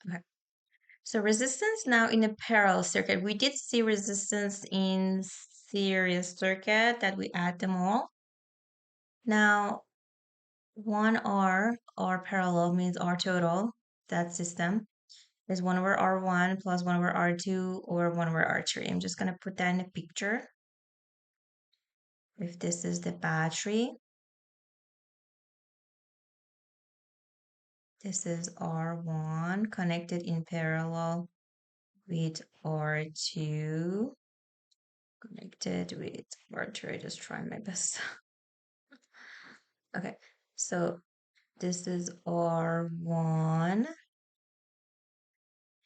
Okay. So resistance now in a parallel circuit. We did see resistance in series circuit that we add them all. Now, 1R, R parallel means R total, that system, is 1 over R1 plus 1 over R2 or 1 over R3. I'm just going to put that in a picture. If this is the battery, this is R1 connected in parallel with R2 connected with R3. Just trying my best. Okay, so this is R1,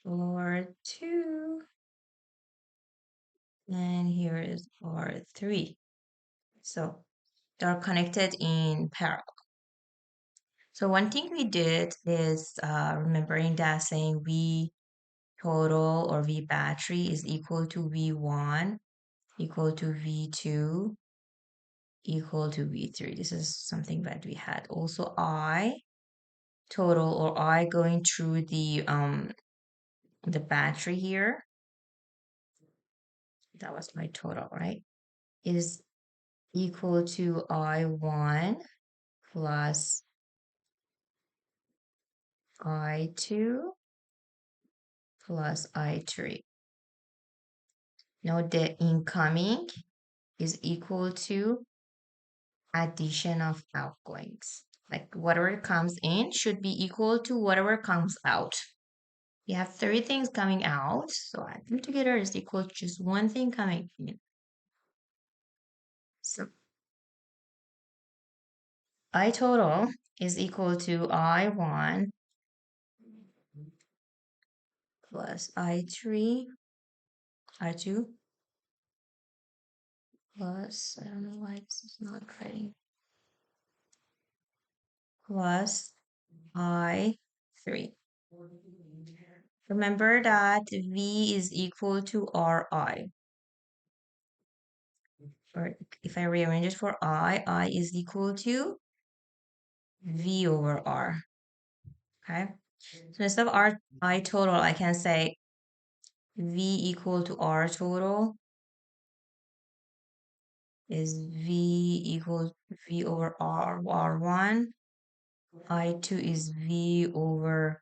R2, and here is R3. So they're connected in parallel. So one thing we did is remembering that saying V total or V battery is equal to V1 equal to V2 equal to V3. This is something that we had. Also I total or I going through the battery here. That was my total, right? Is equal to I1 plus I2 plus I3. Now the incoming is equal to addition of outgoings. Like whatever comes in should be equal to whatever comes out. You have three things coming out, so add them together is equal to just one thing coming in. So I total is equal to I1 plus I3, I2 plus, I don't know why this is not writing, plus I3. Remember that V is equal to Ri. Or if I rearrange it for I is equal to V over R. Okay. So instead of I total, I can say V equal to R total is V equals V over R, R1. I2 is V over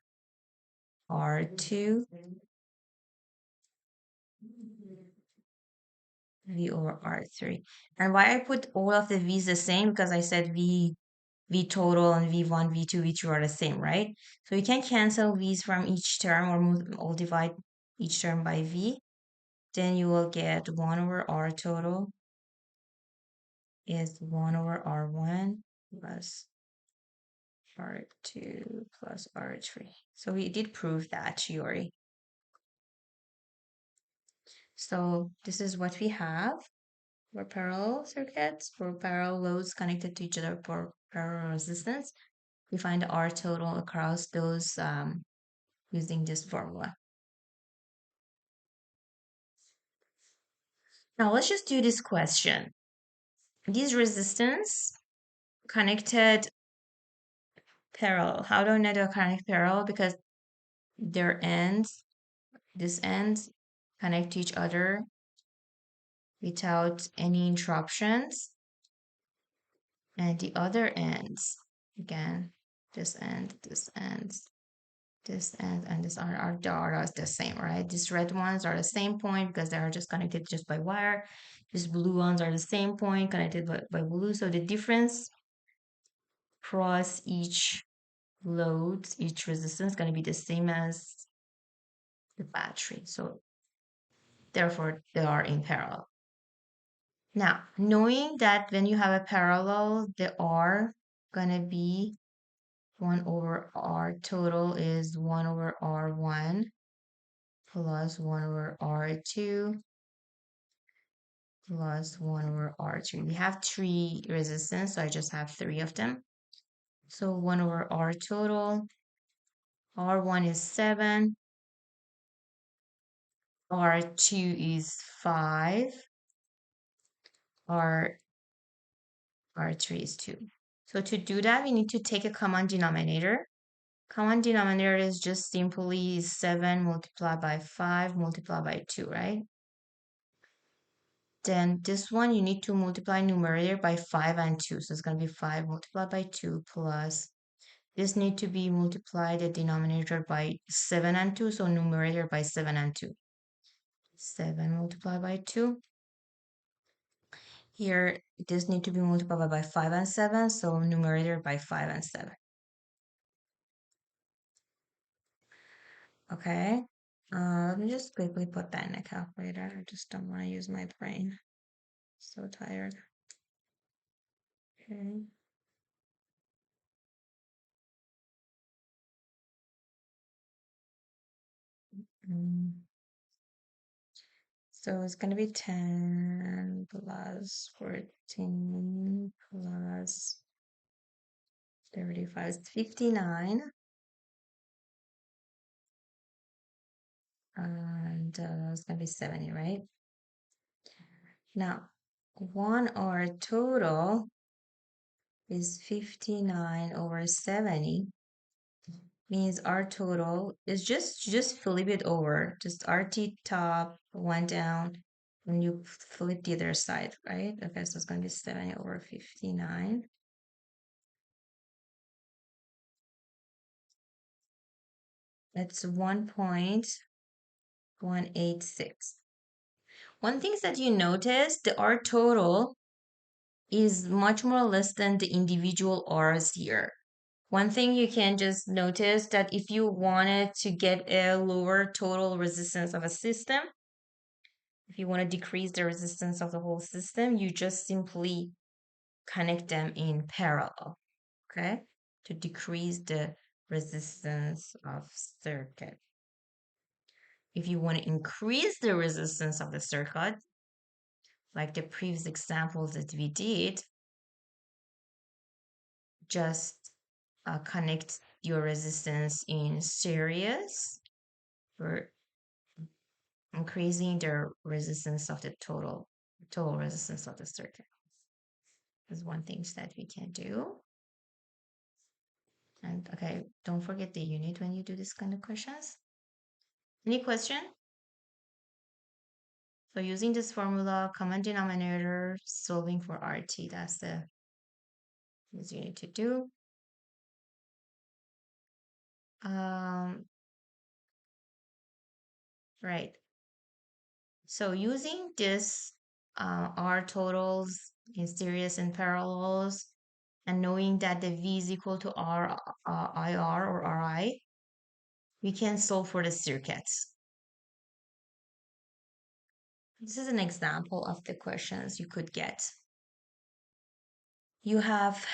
R2. V over R3. And why I put all of the V's the same? Because I said V total and V1, V2, V3 are the same, right? So you can cancel V's from each term or divide each term by V. Then you will get 1 over R total is 1 over R1 plus R2 plus R3. So we did prove that theory. So this is what we have for parallel circuits, for parallel loads connected to each other for parallel resistance. We find the R total across those using this formula. Now let's just do this question. These resistance connected parallel. How do I know they're connected parallel? Because their ends, this ends connect to each other without any interruptions. And the other ends, again, this end, this end, this end, and this are the same, right? These red ones are the same point because they are just connected just by wire. These blue ones are the same point connected by blue. So the difference across each load, each resistance is going to be the same as the battery. So therefore, they are in parallel. Now, knowing that when you have a parallel, they are going to be 1 over R total is 1 over R1 plus 1 over R2 plus 1 over R3. We have three resistance, so I just have three of them. So 1 over R total, R1 is 7, R2 is 5, R3 is 2. So to do that, we need to take a common denominator. Common denominator is just simply 7 multiplied by 5 multiplied by 2, right? Then this one, you need to multiply numerator by 5 and 2. So it's going to be 5 multiplied by 2 plus this need to be multiplied the denominator by 7 and 2. So numerator by 7 and 2. 7 multiplied by 2. Here, this need to be multiplied by 5 and 7. So numerator by 5 and 7. Okay. Let me just quickly put that in a calculator. I just don't want to use my brain. So tired. Okay. Mm. So it's going to be 10 plus 14 plus 35 is 59. And it's going to be 70, right? Now, 1 our total is 59 over 70. Means our total is just flip it over. Just RT top, 1 down, when you flip the other side, right? Okay, so it's going to be 70 over 59. That's 1.186. One thing that you notice, the R total is much more less than the individual R's here. One thing you can just notice that if you wanted to get a lower total resistance of a system, if you want to decrease the resistance of the whole system, you just simply connect them in parallel, okay? To decrease the resistance of circuit. If you want to increase the resistance of the circuit, like the previous examples that we did, just connect your resistance in series for increasing the resistance of the total resistance of the circuit. Is one thing that we can do. And okay, don't forget the unit when you do this kind of questions. Any question? So using this formula, common denominator, solving for RT, that's the things you need to do. Right. So using this R totals in series and parallels, and knowing that the V is equal to R, IR or RI, we can solve for the circuits. This is an example of the questions you could get. You have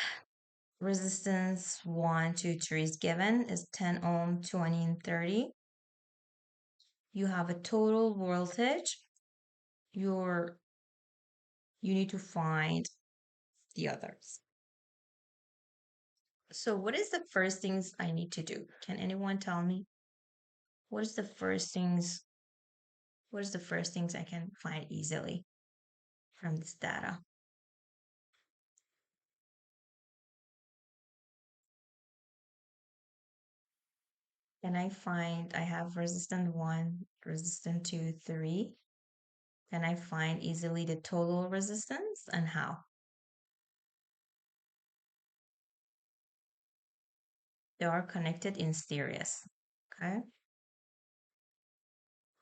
resistance 1, 2, 3 is given, is 10 ohm, 20, and 30. You have a total voltage. You need to find the others. So what is the first things I need to do? Can anyone tell me? What is the first things I can find easily from this data? Can I find I have resistant 1, resistant 2, 3? Can I find easily the total resistance and how? They are connected in series. Okay.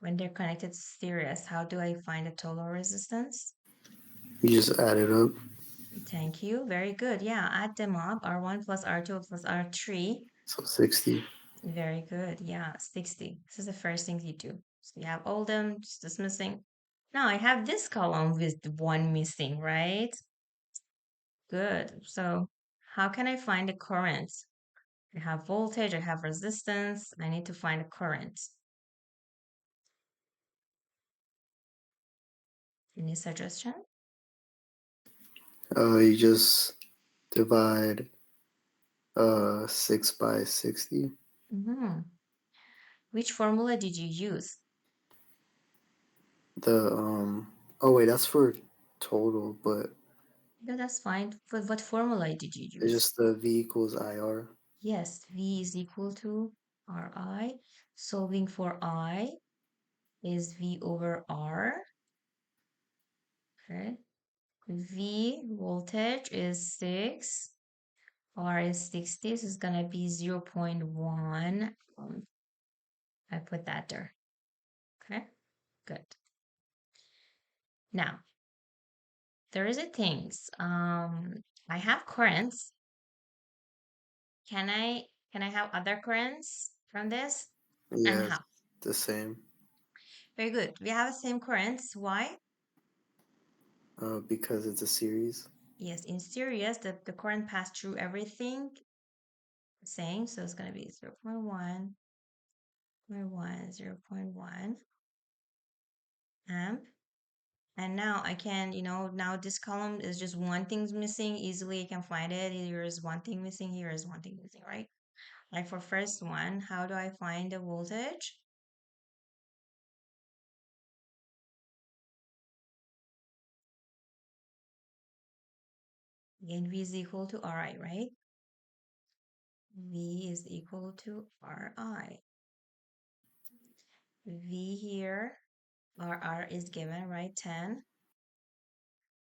When they're connected series, how do I find the total resistance? You just add it up. Thank you. Very good. Yeah, add them up. R1 plus R2 plus R3. So 60. Very good. Yeah, 60. This is the first thing you do. So you have all them, just this missing. Now I have this column with one missing, right? Good. So how can I find the current? I have voltage, I have resistance. I need to find a current. Any suggestion? You just divide 6 by 60. Mm-hmm. Which formula did you use? Oh wait, that's for total, but Yeah, that's fine. But what formula did you it's use? just the V equals IR. Yes, V is equal to Ri. Solving for I is V over R. Okay. V voltage is 6. R is 60. This is going to be 0 0.1. I put that there. Okay, good. Now, there is a things. I have currents. Can I have other currents from this? And Yeah, how? the same. Very good. We have the same currents. Why? Because it's a series. Yes, in series, the current passed through everything the same. So it's going to be 0 0.1, 0 0.1 amp. And now I can, now this column is just one thing's missing. Easily I can find it. Here is one thing missing. Here is one thing missing, right? Like for first one, how do I find the voltage? Again, V is equal to Ri, right? V is equal to Ri. V here, R is given, right? 10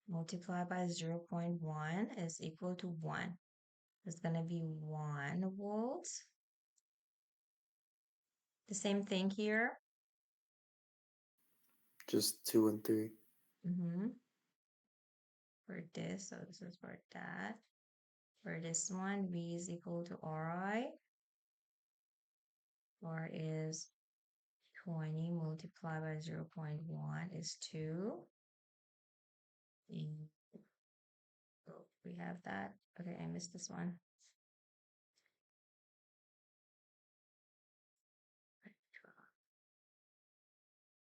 multiplied by 0 0.1 is equal to 1. It's going to be 1 volt. The same thing here. Just 2 and 3. For this, so this is for that. For this one, V is equal to Ri. R is 20 multiplied by 0 0.1 is 2. And oh, we have that. Okay, I missed this one.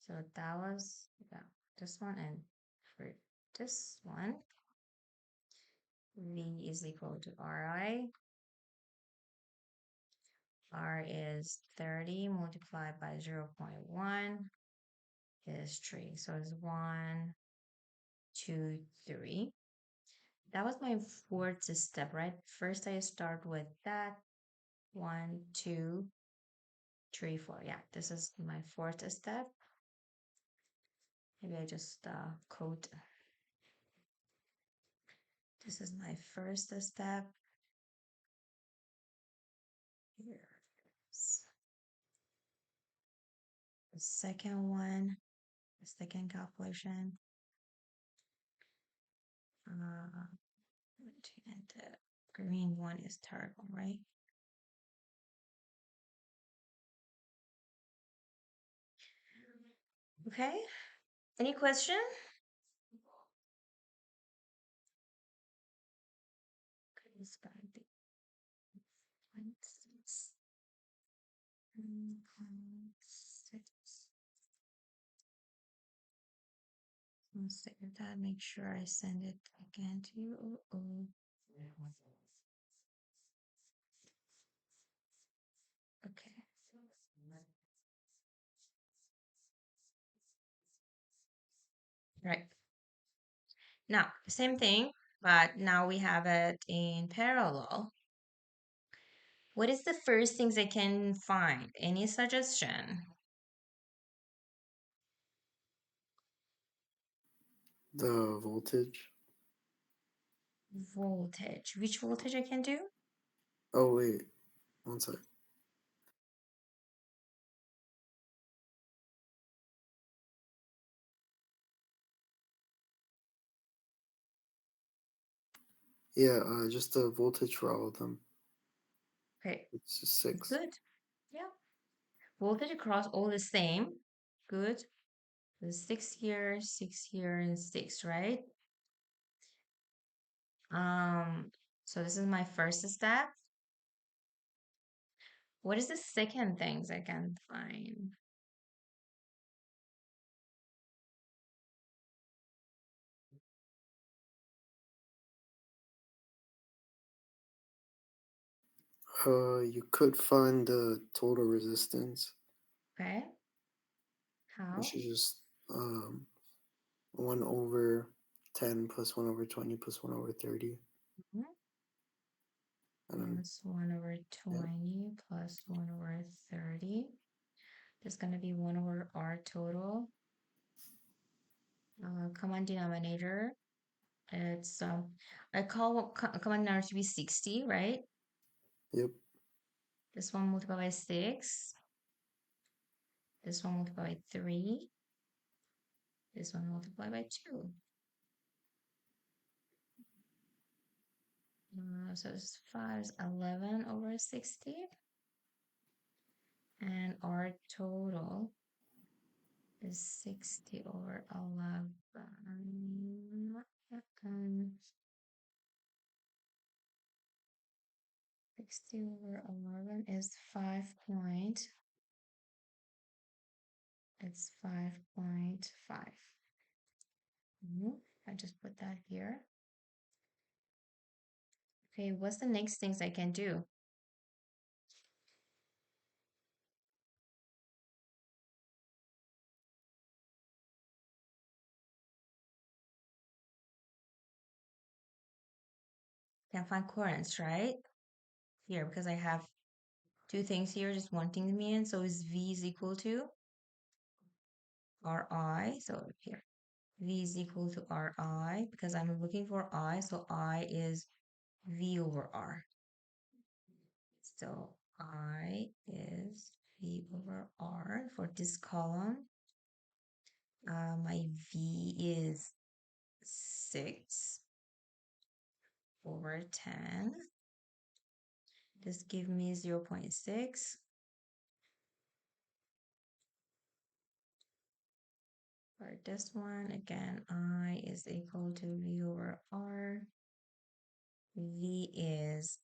So that was this one. And for this one, V is equal to Ri. R is 30 multiplied by 0 0.1 is 3. So it's 1, 2, 3. That was my fourth step, right? First, I start with that 1, 2, 3, 4. Yeah, this is my fourth step. Maybe I just code. This is my first step. Here's the second one, the second calculation. And the green one is third one, right? Okay. Any question? It's gonna be 0.6. 0.6. I'll save that. Make sure I send it again to you. Okay. Right. Now, same thing, but now we have it in parallel. What is the first things I can find? Any suggestion? The voltage. Voltage. Which voltage I can do? Oh, wait. One sec. Yeah, just the voltage for all of them. Okay, It's just 6. good. Yeah. Voltage across all the same. Good. There's 6 here, 6 here, and 6, right? So this is my first step. What is the second things I can find? You could find the total resistance, Okay. How? which is just 1 over 10 plus 1 over 20 plus 1 over 30. Mhm. Plus 1 over Yeah. 20 plus 1 over 30. There's going to be 1 over r total. Common denominator. It's I call common denominator to be 60, right? Yep. This one multiplied by 6. This one multiplied by 3. This one multiplied by 2. So it's 5 is 11 over 60. And our total is 60 over 11. 60 over 11 is 5 point. It's 5.5. I just put that here. Okay, what's the next things I can do? Can find currents, right? Here, because I have two things here, just one thing to me in. So is V is equal to Ri. So here, V is equal to Ri because I'm looking for I. So I is V over R. So I is V over R for this column. My V is 6 over 10. This gives me 0.6. For this one, again, I is equal to V over R. V is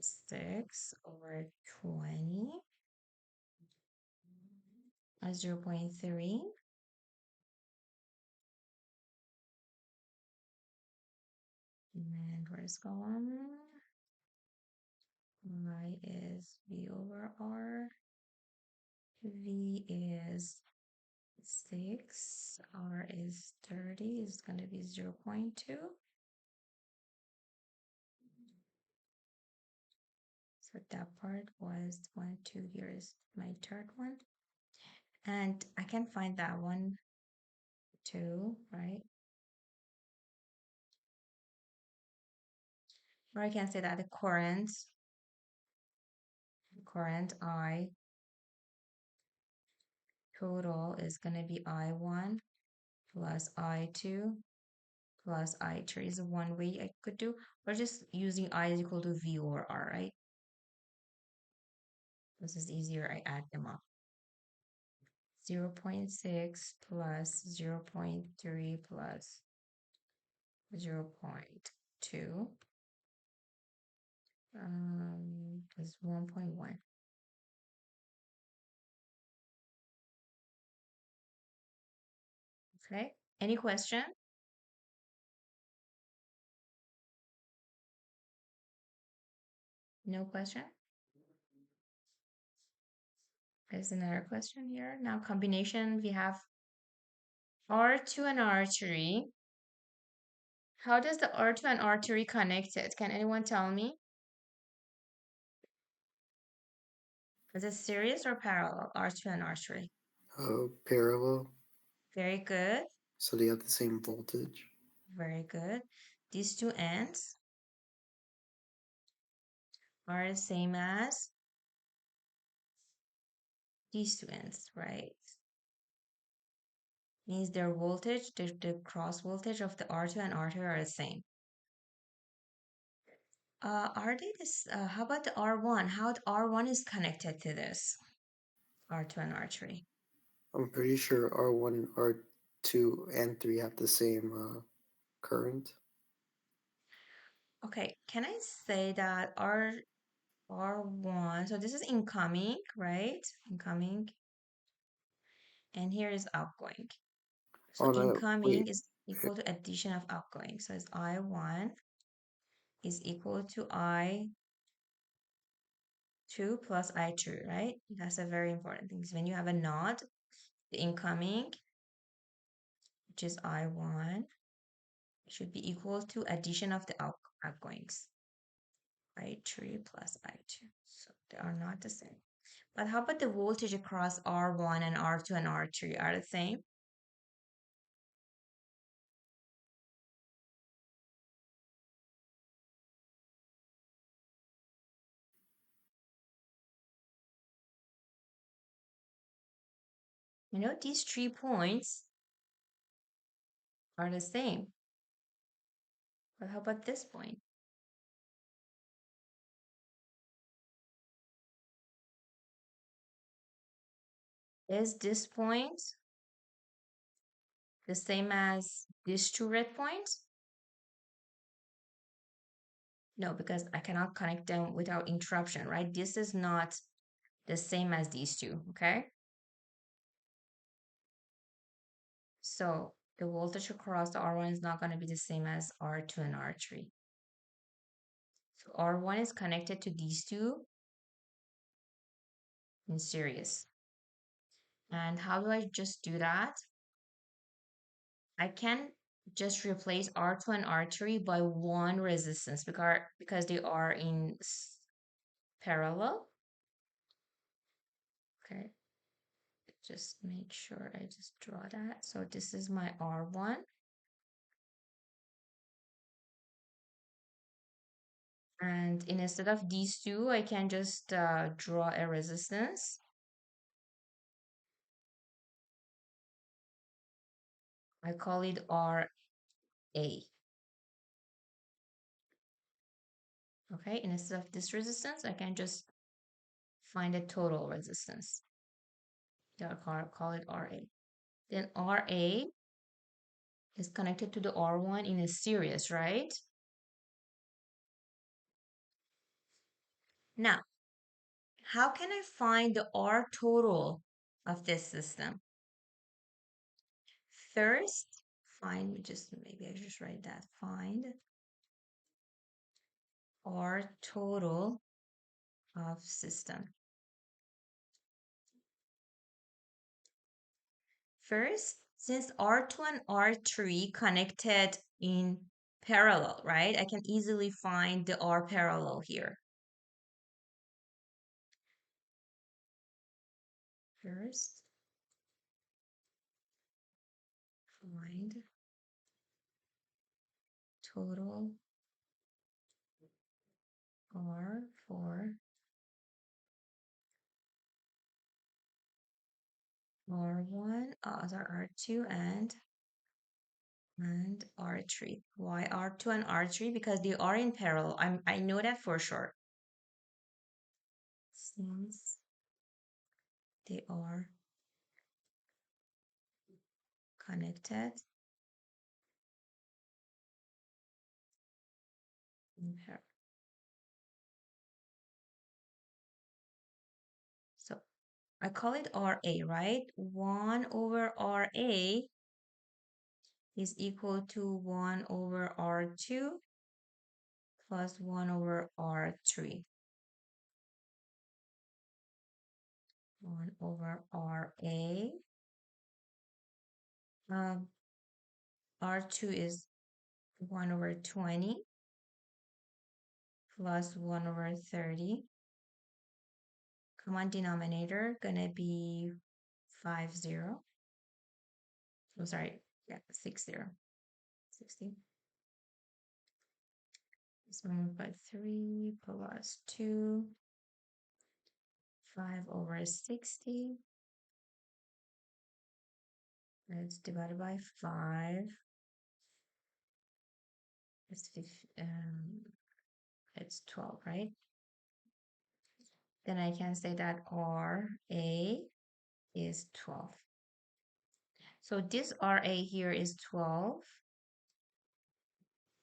6 over 20. 0.3. And where's column? I is V over R. V is 6. R is 30. Is going to be 0.2. So that part was 1, 2. Here is my third one. And I can find that one too, right? Or I can say that the current I total is going to be I1 plus I2 plus I3 is one way I could do, or just using I is equal to V over R, right? This is easier, I add them up. 0.6 plus 0.3 plus 0.2 is 1.1. Okay, any question? No question? There's another question here. Now combination, we have R2 and R3. How does the R2 and R3 connected? Can anyone tell me? Is it series or parallel? R2 and R3. Parallel. Very good. So they have the same voltage. Very good. These two ends are the same as these two ends, right? Means their voltage, the cross voltage of the R2 and R3 are the same. Are they this? How about the R1? How the R1 is connected to this R2 and R3? I'm pretty sure R1, R2, and 3 have the same current. Okay, can I say that R1, so this is incoming, right? Incoming, and here is outgoing. So Oh no, incoming wait. is equal to addition of outgoing. So it's I1 is equal to I2 plus I2, right? That's a very important thing. So when you have a NOT, the incoming, which is I1, should be equal to addition of the outgoings. I3 plus I2. So they are not the same. But how about the voltage across R1 and R2 and R3 are the same? You know, these 3 points are the same. But how about this point? Is this point the same as these 2 red points? No, because I cannot connect them without interruption, right? This is not the same as these two, okay? So the voltage across the R1 is not going to be the same as R2 and R3. So R1 is connected to these two in series. And how do I just do that? I can just replace R2 and R3 by one resistance because they are in parallel. Okay, just make sure I just draw that. So this is my R1. And instead of these two, I can just draw a resistance. I call it RA. Okay, instead of this resistance, I can just find a total resistance. I'll call it RA. Then RA is connected to the R1 in a series, right? Now, how can I find the R total of this system? First, maybe I just write that. Find R total of system. First, since R2 and R3 connected in parallel, right? I can easily find the R parallel here. First, find total R for R1, sorry, R2 and R3. Why R2 and R3? Because they are in parallel. I know that for sure. Since they are connected in parallel. So I call it RA, right? 1 over RA is equal to 1 over R2 plus 1 over R3. 1 over RA. R2 is 1 over 20 plus 1 over 30. Common denominator gonna be 50. I'm sorry, yeah, 60. 60. It's 1 by 3 plus 2. 5 over 60. It's divided by 5. It's 12, right? Then I can say that RA is 12. So this RA here is 12.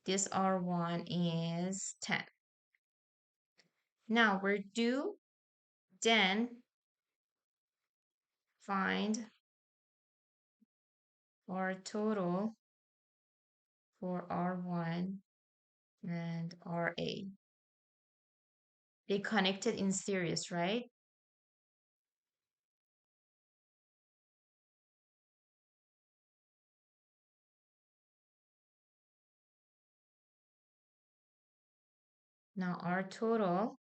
This R1 is 10. Now we're due then find our total for R1 and RA. They connected in series, right? Now our total,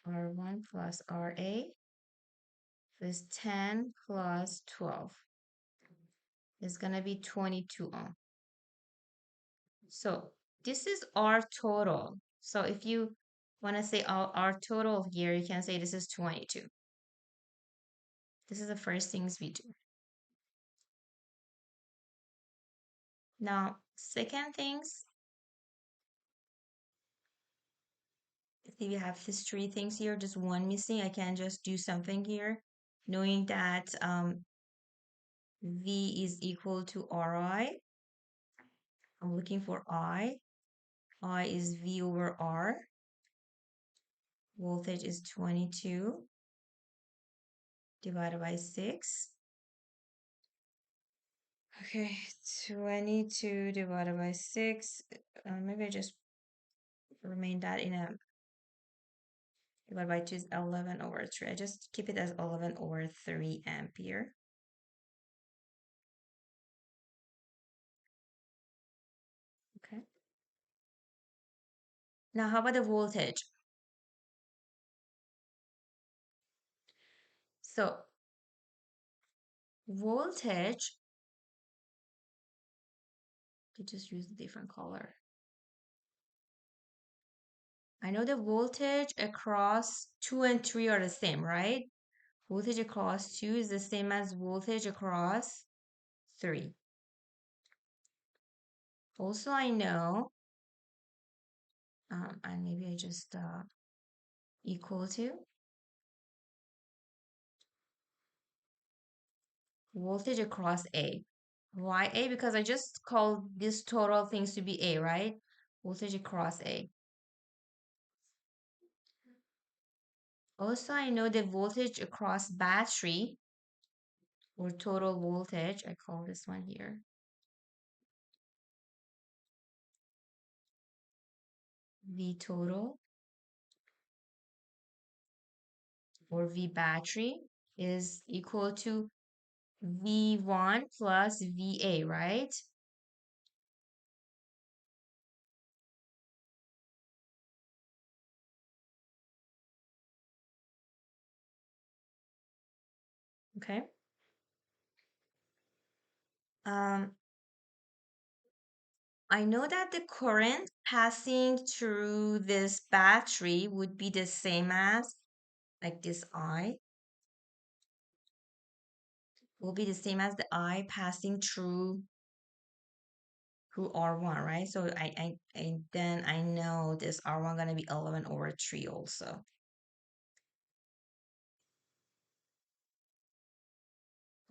R1 plus RA, is 10 plus 12. It's going to be 22 ohm. So this is our total. So if you want to say our total here, you can say this is 22. This is the first things we do. Now, second things, if we have these three things here, just one missing, I can just do something here, knowing that V is equal to Ri. I'm looking for I. I is V over R. Voltage is 22 divided by 6. Okay, 22 divided by 6. Maybe I just remain that in a divided by 2 is 11 over 3. I just keep it as 11 over 3 ampere. Okay. Now, how about the voltage? So, voltage, you just use a different color. I know the voltage across 2 and 3 are the same, right? Voltage across 2 is the same as voltage across 3. Also, I know, and maybe I just equal to voltage across A. Why A? Because I just called this total things to be A, right? Voltage across A. Also, I know the voltage across battery or total voltage. I call this one here. V total or V battery is equal to V1 plus VA, right? Okay. Um, I know that the current passing through this battery would be the same as like this I will be the same as the I passing through R1, right? So then I know this R1 gonna be 11 over 3 also.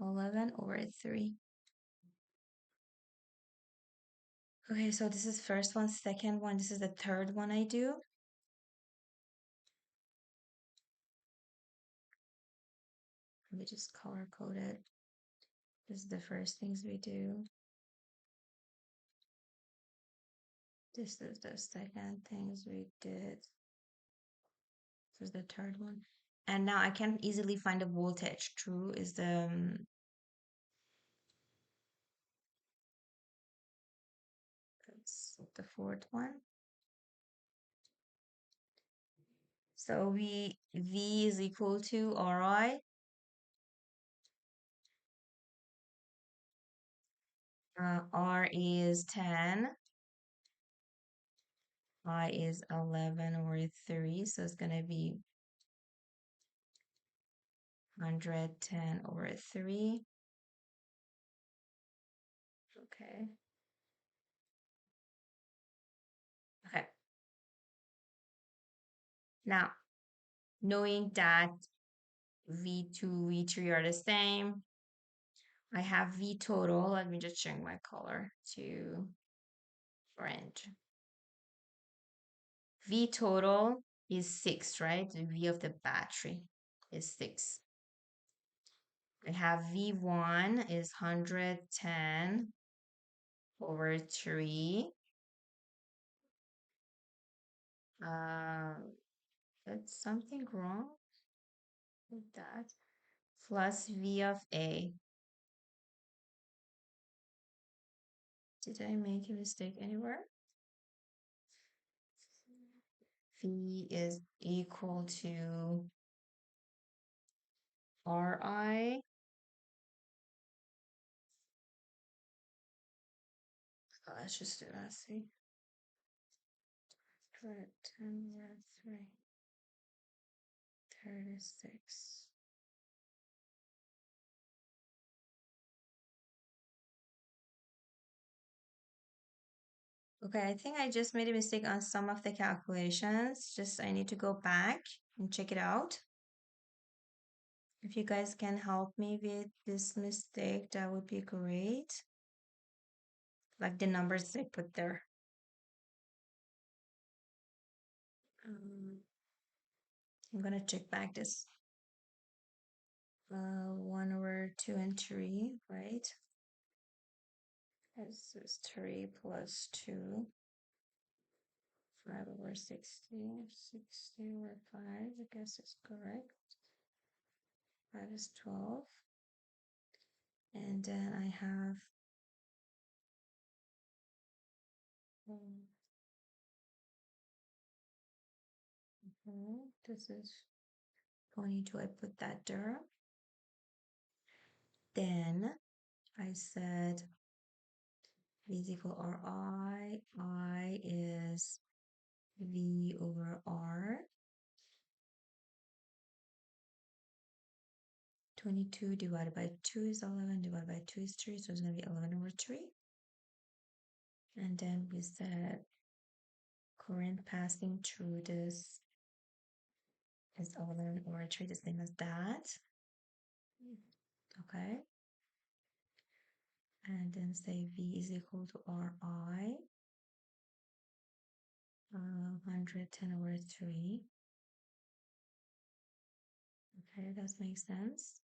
11 over 3. Okay, so this is first one, second one. This is the third one I do. We just color code it. This is the first things we do. This is the second things we did. This is the third one. And now I can easily find the voltage. True is that's the fourth one. So V is equal to Ri. R is 10. I is 11 over 3. So it's going to be 110 over 3. Okay. Okay. Now, knowing that V2, V3 are the same, I have V total. Let me just change my color to orange. V total is 6, right? The V of the battery is 6. I have V1 is 110 over 3. Uh, that's something wrong with that. Plus V of A. Did I make a mistake anywhere? V is equal to Ri. Let's just do that. See, 10 over 3, 36. Okay, I think I just made a mistake on some of the calculations. Just I need to go back and check it out. If you guys can help me with this mistake, that would be great. Like the numbers I put there. I'm gonna check back this. 1 over 2 and 3, right? This is 3 plus 2. 5 over 60. 60 over 5, I guess is correct. 5 is 12. And then I have this is 22. I put that there. Then I said V is equal to Ri. I is V over R. 22 divided by 2 is 11, divided by 2 is 3, so it's going to be 11 over 3. And then we said current passing through this is 11 over 3, the same as that. Okay. And then say V is equal to Ri. 110 over 3. Okay, that makes sense.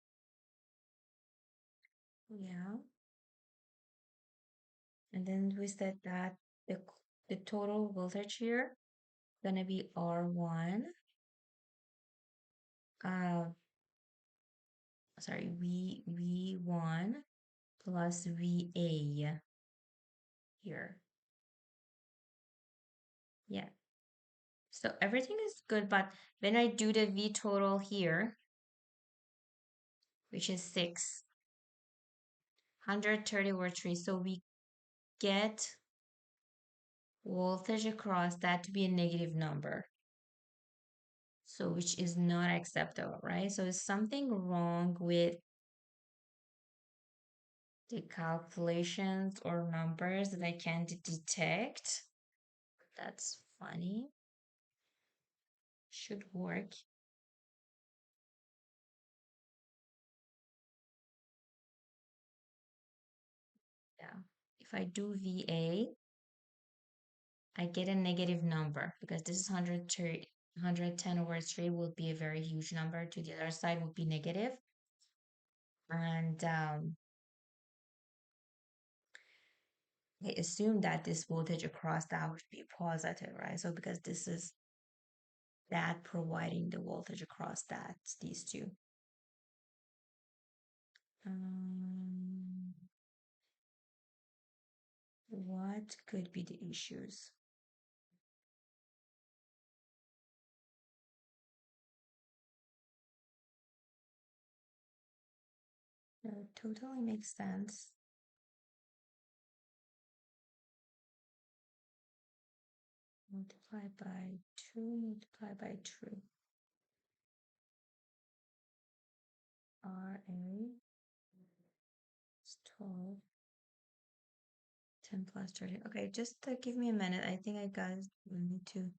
Yeah. And then we said that the total voltage here gonna be R1. Sorry, V1 plus VA here. Yeah. So everything is good, but when I do the V total here, which is 6, 130 over 3, so we get voltage across that to be a negative number. So which is not acceptable, right? So is something wrong with the calculations or numbers that I can't detect? That's funny. Should work. Yeah. If I do VA, I get a negative number because this is 130, 110 over 3 will be a very huge number. To the other side would be negative. And I assume that this voltage across that would be positive, right? So because this is that providing the voltage across that, these two. What could be the issues? No, totally makes sense. Multiply by 2, multiply by 2. RA is 12. 10 plus 30. Okay, just give me a minute. I think I need to